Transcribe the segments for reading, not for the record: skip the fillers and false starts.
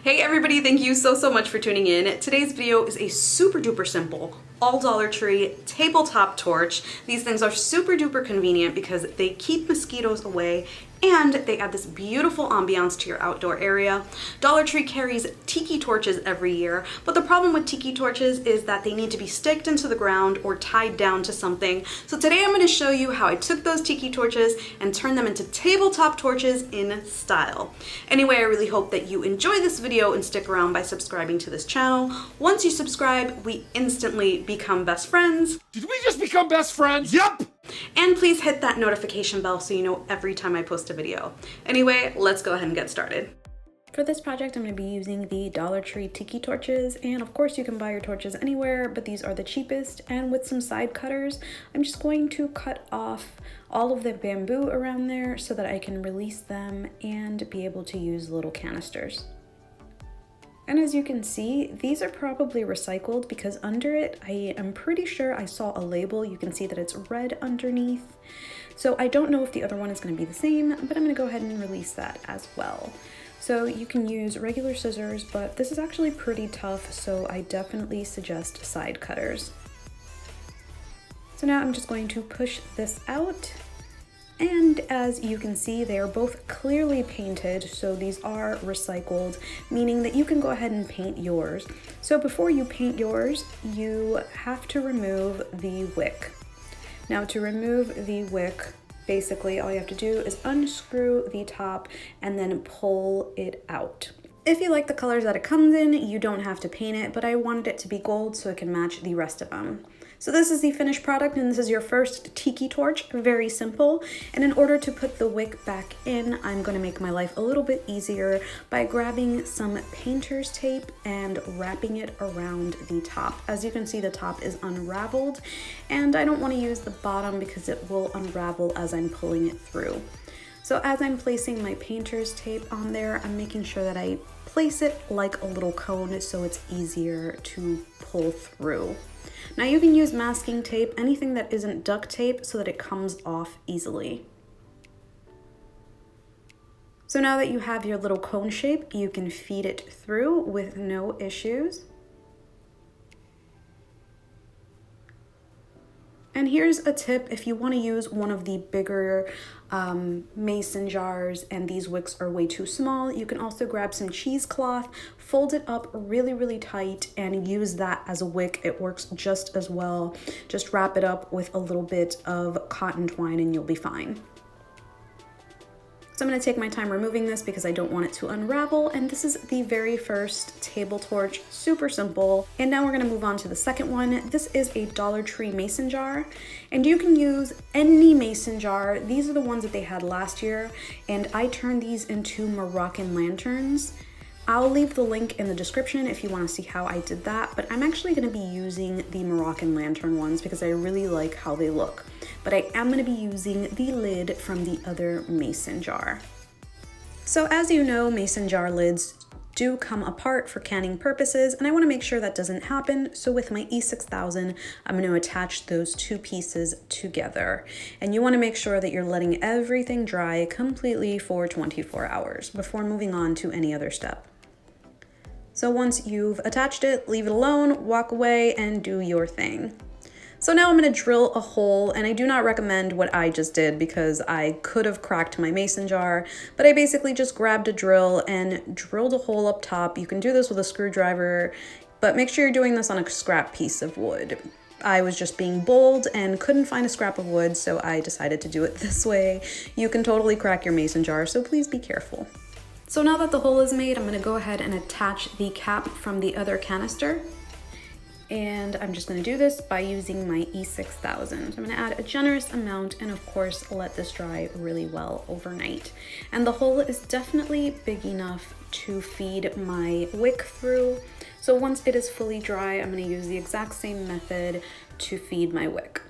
Hey everybody, thank you so much for tuning in. Today's video is a super duper simple, all Dollar Tree tabletop torch. These things are super duper convenient because they keep mosquitoes away and they add this beautiful ambiance to your outdoor area. Dollar Tree carries tiki torches every year, but the problem with tiki torches is that they need to be staked into the ground or tied down to something. So today I'm going to show you how I took those tiki torches and turned them into tabletop torches in style. Anyway, I really hope that you enjoy this video and stick around by subscribing to this channel. Once you subscribe, we instantly become best friends. Did we just become best friends? Yup! And please hit that notification bell so you know every time I post a video. Anyway, let's go ahead and get started. For this project, I'm going to be using the Dollar Tree Tiki torches, and of course you can buy your torches anywhere, but these are the cheapest. And with some side cutters, I'm just going to cut off all of the bamboo around there so that I can release them and be able to use little canisters. And as you can see, these are probably recycled because under it, I am pretty sure I saw a label. You can see that it's red underneath. So I don't know if the other one is going to be the same, but I'm going to go ahead and release that as well. So you can use regular scissors, but this is actually pretty tough, so I definitely suggest side cutters. So now I'm just going to push this out. And as you can see, they are both clearly painted, so these are recycled, meaning that you can go ahead and paint yours. So before you paint yours, you have to remove the wick. Now to remove the wick, basically all you have to do is unscrew the top and then pull it out. If you like the colors that it comes in, you don't have to paint it, but I wanted it to be gold so it can match the rest of them. So this is the finished product, and this is your first tiki torch, very simple. And in order to put the wick back in, I'm going to make my life a little bit easier by grabbing some painter's tape and wrapping it around the top. As you can see, the top is unraveled, and I don't want to use the bottom because it will unravel as I'm pulling it through. So as I'm placing my painter's tape on there, I'm making sure that I place it like a little cone so it's easier to pull through. Now you can use masking tape, anything that isn't duct tape, so that it comes off easily. So now that you have your little cone shape, you can feed it through with no issues. And here's a tip: if you want to use one of the bigger mason jars and these wicks are way too small, you can also grab some cheesecloth, fold it up really tight, and use that as a wick. It works just as well. Just wrap it up with a little bit of cotton twine and you'll be fine. So I'm going to take my time removing this because I don't want it to unravel, and this is the very first table torch, super simple. And now we're going to move on to the second one. This is a Dollar Tree mason jar, and you can use any mason jar. These are the ones that they had last year, and I turned these into Moroccan lanterns. I'll leave the link in the description if you want to see how I did that, but I'm actually going to be using the Moroccan lantern ones because I really like how they look. But I am going to be using the lid from the other mason jar. So as you know, mason jar lids do come apart for canning purposes, and I want to make sure that doesn't happen. So with my E6000, I'm going to attach those two pieces together. And you want to make sure that you're letting everything dry completely for 24 hours before moving on to any other step. So once you've attached it, leave it alone, walk away, and do your thing. So now I'm going to drill a hole, and I do not recommend what I just did because I could have cracked my mason jar, but I basically just grabbed a drill and drilled a hole up top. You can do this with a screwdriver, but make sure you're doing this on a scrap piece of wood. I was just being bold and couldn't find a scrap of wood, so I decided to do it this way. You can totally crack your mason jar, so please be careful. So now that the hole is made, I'm going to go ahead and attach the cap from the other canister. And I'm just going to do this by using my E6000. So I'm going to add a generous amount and of course let this dry really well overnight. And the hole is definitely big enough to feed my wick through. So once it is fully dry, I'm going to use the exact same method to feed my wick.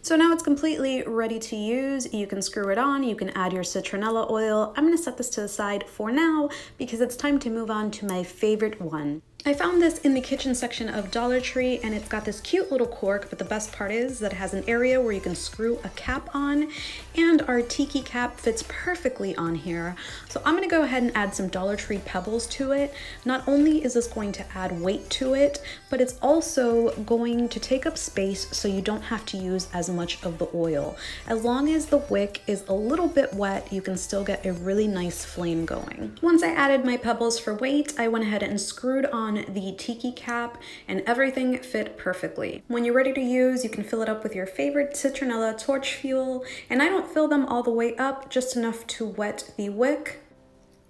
So now it's completely ready to use. You can screw it on, you can add your citronella oil. I'm going to set this to the side for now because it's time to move on to my favorite one, I found this in the kitchen section of Dollar Tree, and it's got this cute little cork, but the best part is that it has an area where you can screw a cap on, and our tiki cap fits perfectly on here. So I'm gonna go ahead and add some Dollar Tree pebbles to it. Not only is this going to add weight to it, but it's also going to take up space so you don't have to use as much of the oil. As long as the wick is a little bit wet, you can still get a really nice flame going. Once I added my pebbles for weight, I went ahead and screwed on the tiki cap, and everything fit perfectly. When you're ready to use, you can fill it up with your favorite citronella torch fuel, and I don't fill them all the way up, just enough to wet the wick.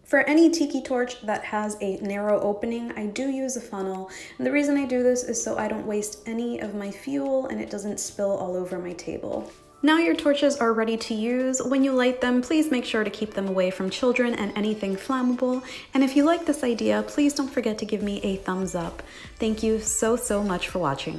For any tiki torch that has a narrow opening, I do use a funnel, and the reason I do this is so I don't waste any of my fuel and it doesn't spill all over my table. Now your torches are ready to use. When you light them, please make sure to keep them away from children and anything flammable. And if you like this idea, please don't forget to give me a thumbs up. Thank you so much for watching.